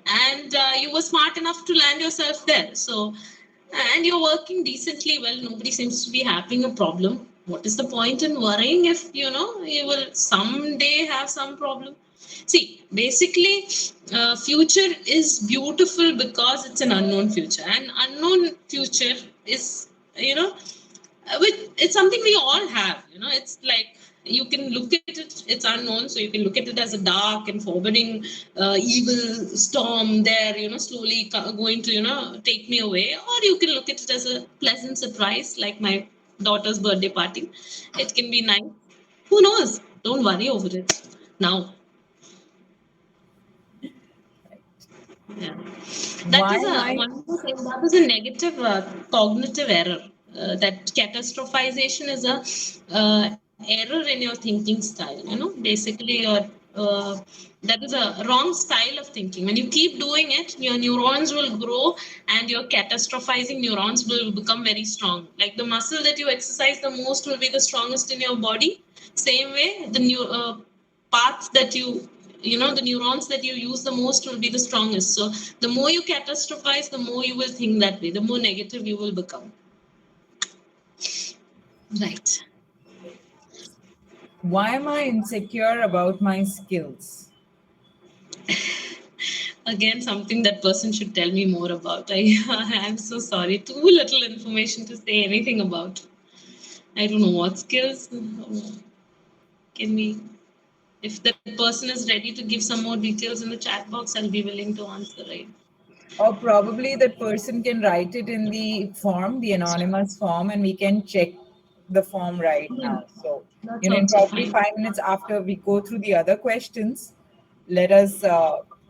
and you were smart enough to land yourself there. So, and you're working decently well, nobody seems to be having a problem. What is the point in worrying if you will someday have some problem? See, basically, future is beautiful because it's an unknown future, and unknown future is it's something we all have. It's like you can look at it's unknown, so you can look at it as a dark and forbidding evil storm there, slowly going to take me away, or you can look at it as a pleasant surprise, like my daughter's birthday party. It can be nice. Who knows? Don't worry over it now. Yeah. That Why is am a I? one more thing. That is a negative cognitive error. That catastrophization is a error in your thinking style. Basically, that is a wrong style of thinking. When you keep doing it, your neurons will grow, and your catastrophizing neurons will become very strong. Like the muscle that you exercise the most will be the strongest in your body. Same way, the new paths that the neurons that you use the most will be the strongest. So the more you catastrophize, the more you will think that way, the more negative you will become. Right. Why am I insecure about my skills? Again, something that person should tell me more about. I'm so sorry. Too little information to say anything about. I don't know what skills can we. If the person is ready to give some more details in the chat box, I'll be willing to answer. Right. Or probably that person can write it in the form, the anonymous form, and we can check the form right Yeah, now. So, that's in also probably fine. 5 minutes after we go through the other questions, let us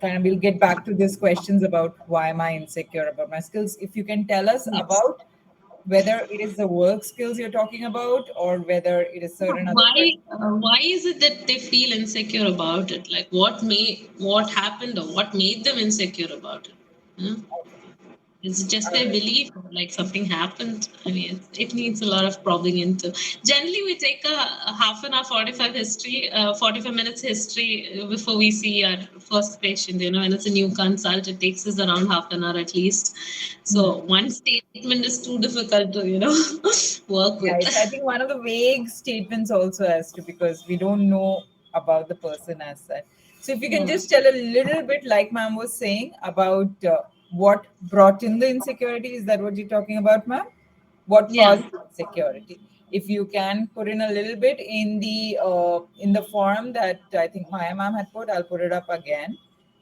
we'll get back to these questions about why am I insecure about my skills. If you can tell us Yes. about whether it is the work skills you're talking about or whether it is certain other questions. Why is it that they feel insecure about it? Like what happened, or what made them insecure about it? Huh? Is it just All their right. belief, or like something happened? I mean, it needs a lot of probing into. Generally, we take a half an hour, 45 minutes history before we see our first patient. And it's a new consult, it takes us around half an hour at least. So one statement is too difficult to work with. Yeah, it's I think one of the vague statements also as to because we don't know about the person as such. So if you can Yeah. just tell a little bit, like ma'am was saying, about what brought in the insecurity. Is that what you're talking about, ma'am? What Yeah. caused insecurity? If you can put in a little bit in the form that I think Maya ma'am had put, I'll put it up again,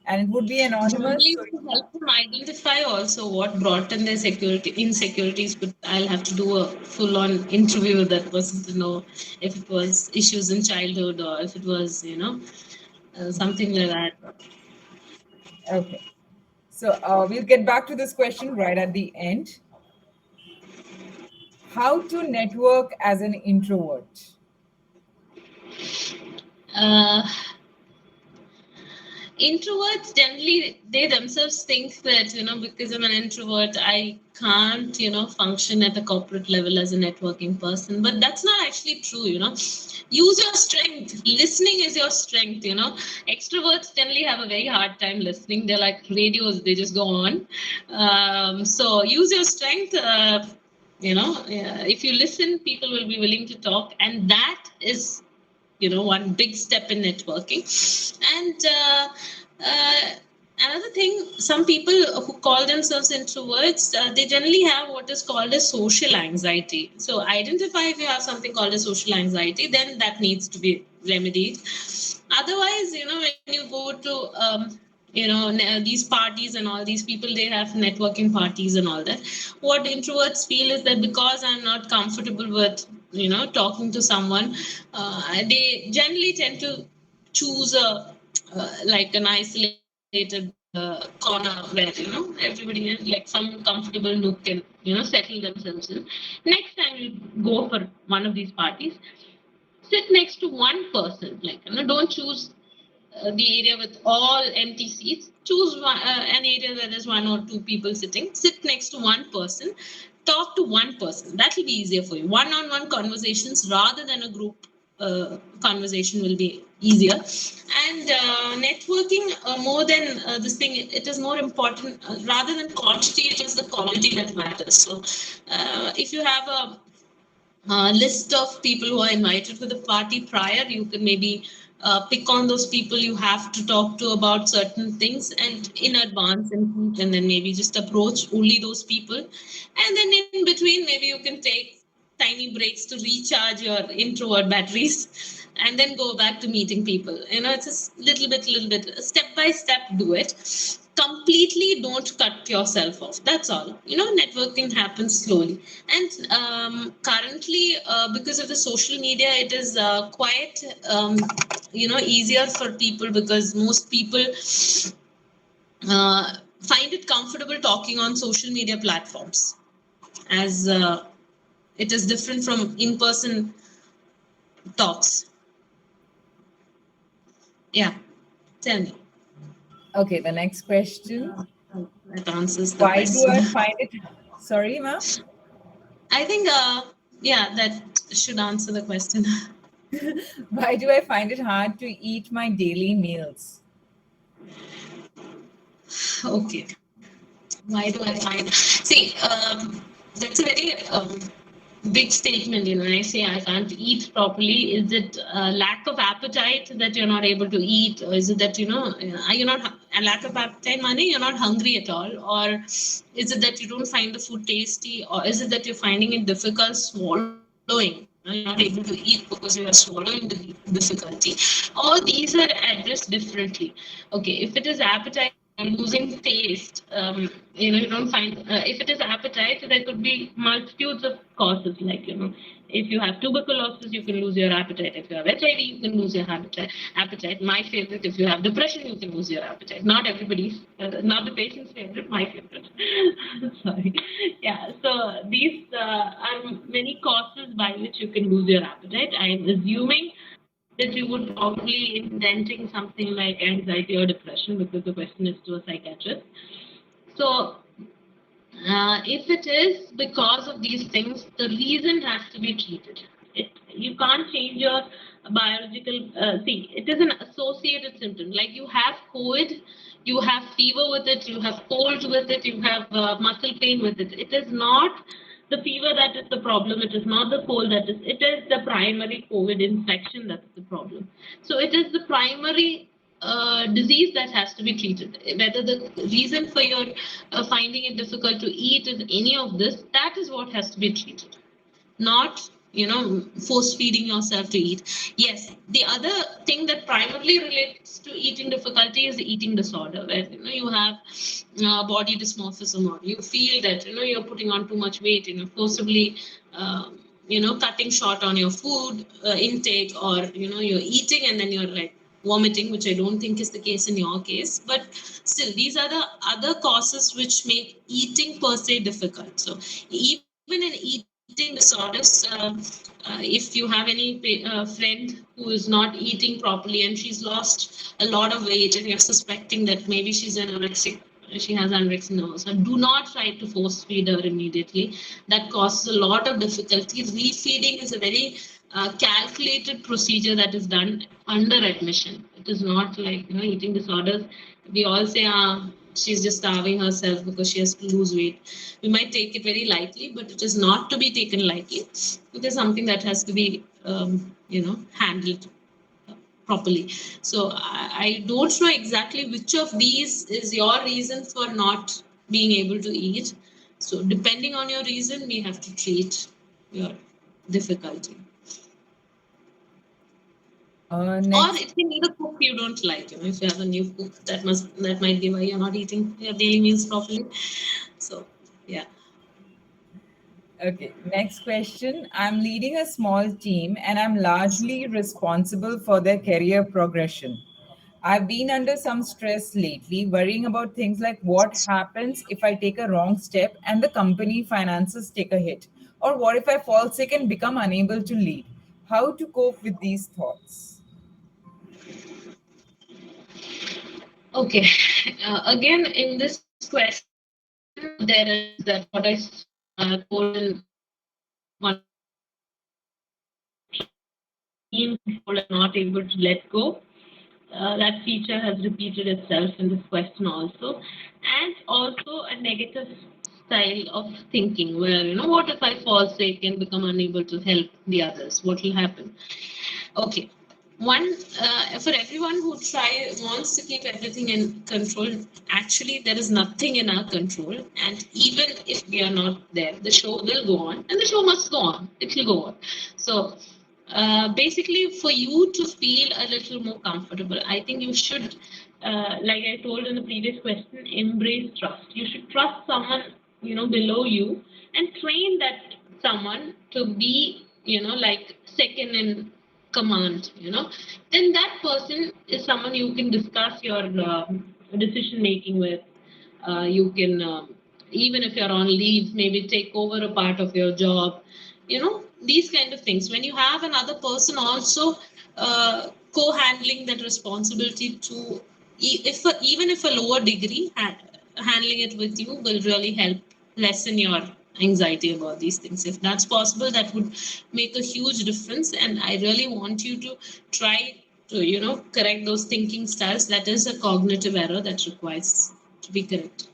and it would be anonymous. Generally, So to help them identify also what brought in their insecurities, but I'll have to do a full-on interview with that person to know if it was issues in childhood or if it was, something like that. okay, so we'll get back to this question right at the end. How to network as an introvert? Uh, Introverts generally they themselves think that because I'm an introvert I can't function at a corporate level as a networking person, but that's not actually true. Use your strength. Listening is your strength. Extroverts generally have a very hard time listening. They're like radios, they just go on. So use your strength. If you listen, people will be willing to talk, and that is one big step in networking. And another thing, some people who call themselves introverts, they generally have what is called a social anxiety. So identify if you have something called a social anxiety, then that needs to be remedied. Otherwise, when you go to these parties and all, these people, they have networking parties and all that. What introverts feel is that because I'm not comfortable with talking to someone, they generally tend to choose a like an isolated corner where everybody is like some comfortable nook and settle themselves in. Next time you go for one of these parties, sit next to one person. Like don't choose the area with all empty seats. Choose an area where there's one or two people sitting. Sit next to one person. Talk to one person. That will be easier for you. One-on-one conversations rather than a group conversation will be easier. And networking, more than this thing, it is more important. Rather than quantity, it is the quality that matters. So if you have a list of people who are invited to the party prior, you can maybe pick on those people you have to talk to about certain things and in advance, and then maybe just approach only those people. And then in between, maybe you can take tiny breaks to recharge your introvert batteries and then go back to meeting people. It's a little bit, step by step, do it. Completely don't cut yourself off. That's all. Networking happens slowly. And currently, because of the social media, it is quite, easier for people because most people find it comfortable talking on social media platforms, as it is different from in-person talks. Yeah, tell me. Okay, the next question. That answers the Why do question. I find it? Sorry, ma'am. I think, yeah, that should answer the question. Why do I find it hard to eat my daily meals? Okay. Why do I find? See, that's a very big statement. When I say I can't eat properly, is it a lack of appetite that you're not able to eat, or is it that you're not a lack of appetite? Money, you're not hungry at all, or is it that you don't find the food tasty, or is it that you're finding it difficult swallowing? You're not able to eat because you are swallowing the difficulty. All these are addressed differently. Okay, if it is appetite, you're losing taste. You don't find, if it is appetite, there could be multitudes of causes. Like if you have tuberculosis, you can lose your appetite. If you have HIV, you can lose your appetite. My favorite, if you have depression, you can lose your appetite. Not everybody's, not the patient's favorite, my favorite. Sorry. Yeah. So these are many causes by which you can lose your appetite. I am assuming that you would probably indenting something like anxiety or depression, because the question is to a psychiatrist. So if it is because of these things, the reason has to be treated. You can't change your biological. See, it is an associated symptom. Like you have COVID, you have fever with it, you have cold with it, you have muscle pain with it. It is not the fever that is the problem. It is not the cold that is. It is the primary COVID infection that is the problem. So it is the primary disease that has to be treated. Whether the reason for your finding it difficult to eat is any of this, that is what has to be treated, not force feeding yourself to eat. Yes, the other thing that primarily relates to eating difficulty is the eating disorder, where you have body dysmorphism, or you feel that you're putting on too much weight, forcibly cutting short on your food intake, or you're eating and then you're like vomiting, which I don't think is the case in your case. But still, these are the other causes which make eating per se difficult. So even in eating disorders, if you have any friend who is not eating properly and she's lost a lot of weight, and you're suspecting that maybe she's anorexic, she has anorexia nervosa, do not try to force feed her immediately. That causes a lot of difficulty. Refeeding is a very calculated procedure that is done under admission. It is not like eating disorders. We all say, she's just starving herself because she has to lose weight. We might take it very lightly, but it is not to be taken lightly. It is something that has to be handled properly. So I don't know exactly which of these is your reason for not being able to eat. So depending on your reason, we have to treat your difficulty. Or Next. if you need a cook you don't like, if you have a new cook, that might be why you're not eating your daily meals properly. So yeah. Okay, next question. I'm leading a small team and I'm largely responsible for their career progression. I've been under some stress lately, worrying about things like what happens if I take a wrong step and the company finances take a hit? Or what if I fall sick and become unable to lead? How to cope with these thoughts? Okay. Again, in this question, there is that what I told in one of the being controlled and not able to let go. That feature has repeated itself in this question also. And also a negative style of thinking where, what if I fall sick and become unable to help the others? What will happen? Okay. One, for everyone who wants to keep everything in control, actually there is nothing in our control. And even if we are not there, the show will go on, and the show must go on. It will go on. So basically, for you to feel a little more comfortable, I think you should, like I told in the previous question, embrace trust. You should trust someone, below you, and train that someone to be, like second in command. Then that person is someone you can discuss your decision making with. You can, even if you're on leave, maybe take over a part of your job. These kind of things. When you have another person also co-handling that responsibility to, even if a lower degree, handling it with you will really help lessen your anxiety about these things. If that's possible, that would make a huge difference. And I really want you to try to, correct those thinking styles. That is a cognitive error that requires to be corrected.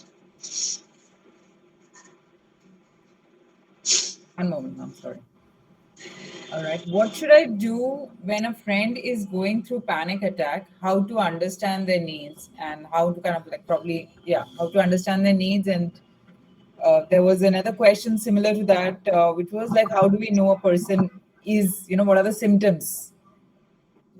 One moment, I'm sorry. All right. What should I do when a friend is going through panic attack? How to understand their needs and how to kind of like how to understand their needs. And there was another question similar to that, which was like, how do we know a person is, what are the symptoms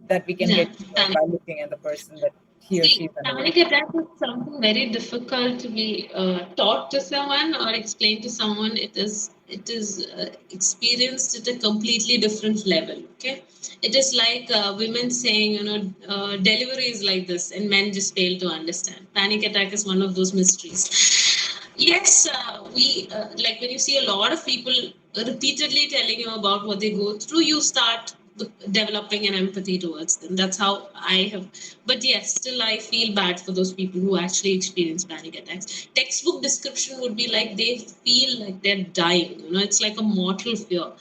that we can Yeah. get to know by looking at the person that he or she See, is unaware? panic attack is something very difficult to be taught to someone or explained to someone. It is experienced at a completely different level. Okay, it is like women saying, delivery is like this, and men just fail to understand. Panic attack is one of those mysteries. Yes, we like when you see a lot of people repeatedly telling you about what they go through, you start developing an empathy towards them. That's how I have. But yes, still I feel bad for those people who actually experience panic attacks. Textbook description would be like they feel like they're dying. It's like a mortal fear.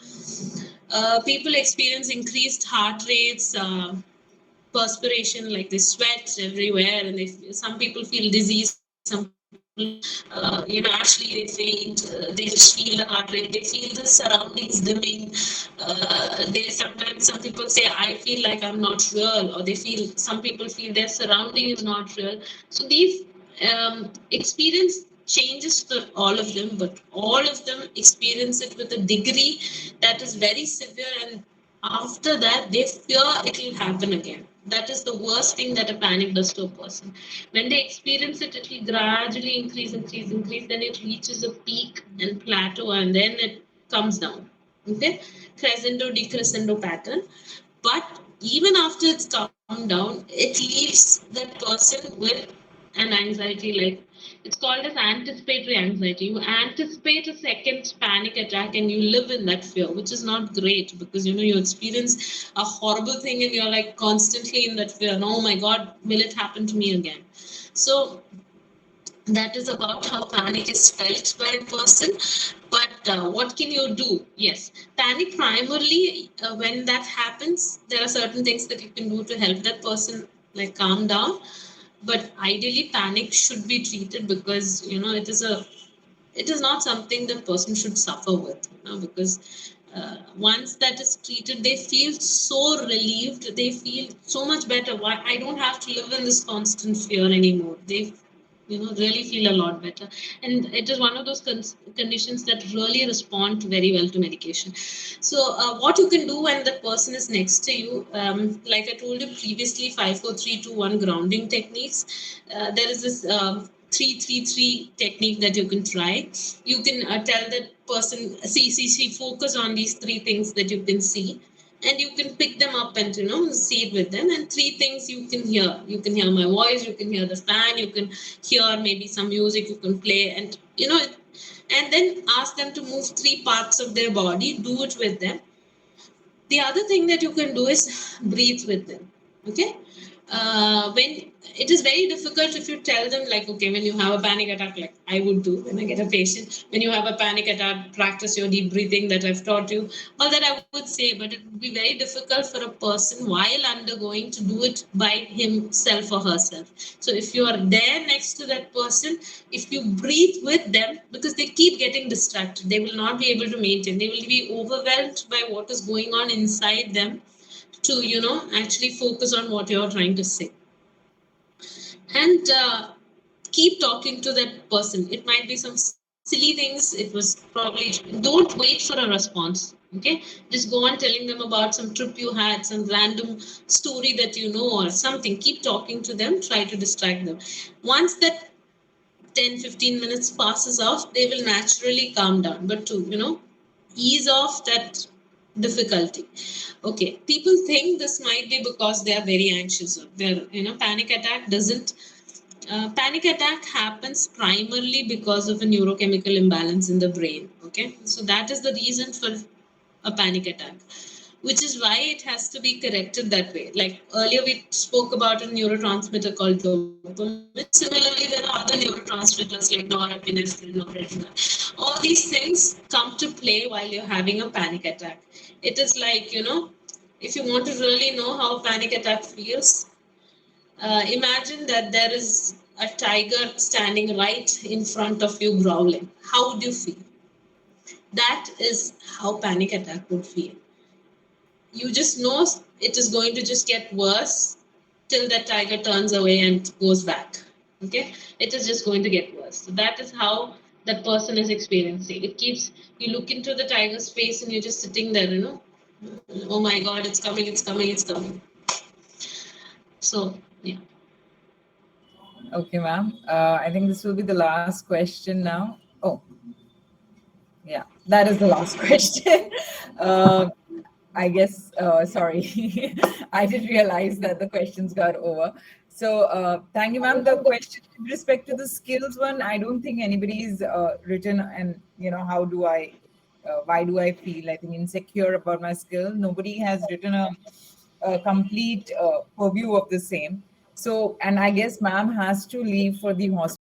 People experience increased heart rates, perspiration, like they sweat everywhere, and some people feel dizzy, some people feel lightheaded. actually they faint, they just feel the heart rate, they feel the surroundings dimming. They sometimes, some people say, I feel like I'm not real, or some people feel their surrounding is not real. So these experience changes for all of them, but all of them experience it with a degree that is very severe, and after that they fear it will happen again. That is the worst thing that a panic does to a person. When they experience it, it will gradually increase, then it reaches a peak and plateau, and then it comes down. Okay, crescendo decrescendo pattern. But even after it's come down, it leaves that person with an anxiety, like it's called as anticipatory anxiety. You anticipate a second panic attack and you live in that fear, which is not great, because you experience a horrible thing and you're like constantly in that fear. Oh my God, will it happen to me again? So that is about how panic is felt by a person. But what can you do? Yes, panic primarily, when that happens, there are certain things that you can do to help that person like calm down. But ideally panic should be treated, because it is not something the person should suffer with, because once that is treated, they feel so relieved, they feel so much better. Why I don't have to live in this constant fear anymore. They really feel a lot better, and it is one of those conditions that really respond very well to medication. So what you can do when the person is next to you, like I told you previously, 5 4 3 2 1 grounding techniques. There is this 3 3 3 technique that you can try. You can tell that person, see, focus on these three things that you can see, and you can pick them up and see it with them. And three things you can hear: you can hear my voice, you can hear the fan, you can hear maybe some music you can play, and and then ask them to move three parts of their body, do it with them. The other thing that you can do is breathe with them. Okay. When it is very difficult if you tell them, like, okay, when you have a panic attack, like I would do when I get a patient, when you have a panic attack, practice your deep breathing that I've taught you, all that I would say. But it would be very difficult for a person while undergoing to do it by himself or herself. So if you are there next to that person, if you breathe with them, because they keep getting distracted, they will not be able to maintain, they will be overwhelmed by what is going on inside them, to actually focus on what you're trying to say. And keep talking to that person. It might be some silly things, it was probably, don't wait for a response. Okay, just go on telling them about some trip you had, some random story that or something. Keep talking to them, try to distract them. Once that 10 15 minutes passes off, they will naturally calm down. But to ease off that difficulty, okay, people think this might be because they are very anxious, or their panic attack doesn't. Panic attack happens primarily because of a neurochemical imbalance in the brain. Okay, so that is the reason for a panic attack, which is why it has to be corrected that way. Like earlier, we spoke about a neurotransmitter called dopamine. Similarly, there are other neurotransmitters like norepinephrine, noradrenaline. All these things come to play while you're having a panic attack. It is like, if you want to really know how a panic attack feels, imagine that there is a tiger standing right in front of you growling. How would you feel? That is how panic attack would feel. You just know it is going to just get worse till that tiger turns away and goes back. Okay, it is just going to get worse. So that is how that person is experiencing. It keeps, you look into the tiger's face and you're just sitting there, oh my God, it's coming, it's coming, it's coming. So yeah. Okay, ma'am. I think this will be the last question now. Oh, yeah, that is the last question. I guess, sorry, I didn't realize that the questions got over. So thank you, ma'am. The question with respect to the skills one, I don't think anybody's written, and how do I, why do I feel, I think, insecure about my skill? Nobody has written a complete purview of the same. So, and I guess ma'am has to leave for the hospital.